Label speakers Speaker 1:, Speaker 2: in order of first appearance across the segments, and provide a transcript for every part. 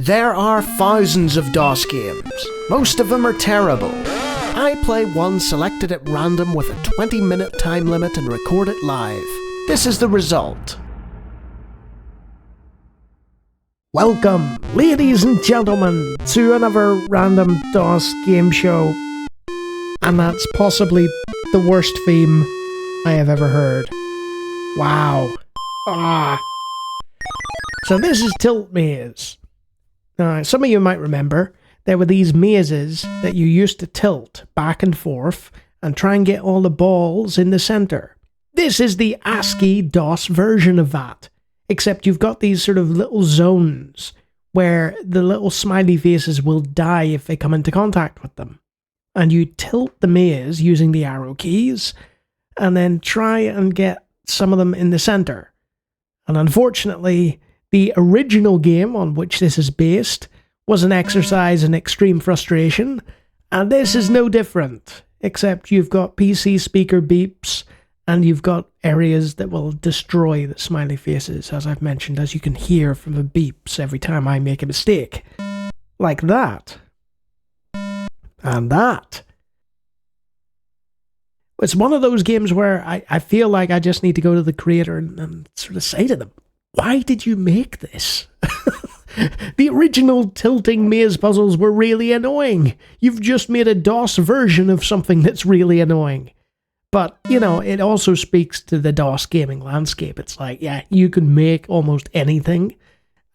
Speaker 1: There are thousands of DOS games. Most of them are terrible. I play one selected at random with a 20-minute time limit and record it live. This is the result.
Speaker 2: Welcome, ladies and gentlemen, to another random DOS game show. And that's possibly the worst theme I have ever heard. Wow. So this is Tiltmaze. Now, some of you might remember there were these mazes that you used to tilt back and forth and try and get all the balls in the center. This is the ASCII DOS version of that. Except you've got these sort of little zones where the little smiley faces will die if they come into contact with them. And you tilt the maze using the arrow keys and then try and get some of them in the center. And unfortunately, the original game on which this is based was an exercise in extreme frustration, and this is no different, except you've got PC speaker beeps and you've got areas that will destroy the smiley faces, as I've mentioned, as you can hear from the beeps every time I make a mistake. Like that. And that. It's one of those games where I feel like I just need to go to the creator and sort of say to them, why did you make this? The original tilting maze puzzles were really annoying. You've just made a DOS version of something that's really annoying. But, you know, it also speaks to the DOS gaming landscape. It's like, yeah, you can make almost anything.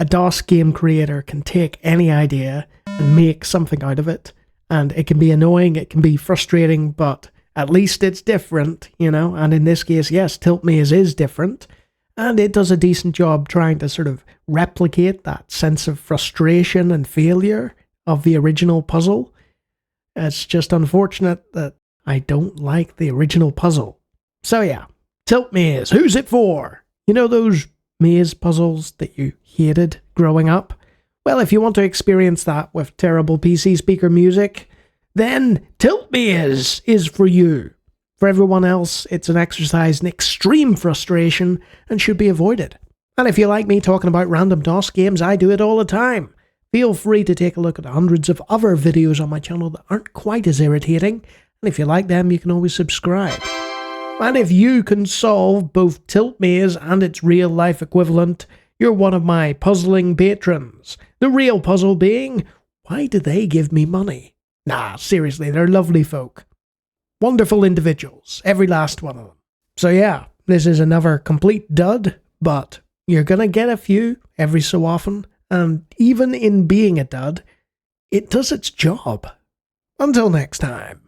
Speaker 2: A DOS game creator can take any idea and make something out of it. And it can be annoying, it can be frustrating, but at least it's different, you know. And in this case, yes, Tiltmaze is different. And it does a decent job trying to sort of replicate that sense of frustration and failure of the original puzzle. It's just unfortunate that I don't like the original puzzle. So yeah, Tiltmaze, who's it for? You know those maze puzzles that you hated growing up? Well, if you want to experience that with terrible PC speaker music, then Tiltmaze is for you. For everyone else, it's an exercise in extreme frustration and should be avoided. And if you like me talking about random DOS games, I do it all the time. Feel free to take a look at hundreds of other videos on my channel that aren't quite as irritating. And if you like them, you can always subscribe. And if you can solve both Tiltmaze and its real-life equivalent, you're one of my puzzling patrons. The real puzzle being, why do they give me money? Nah, seriously, they're lovely folk. Wonderful individuals, every last one of them. So yeah, this is another complete dud, but you're gonna get a few every so often, and even in being a dud, it does its job. Until next time.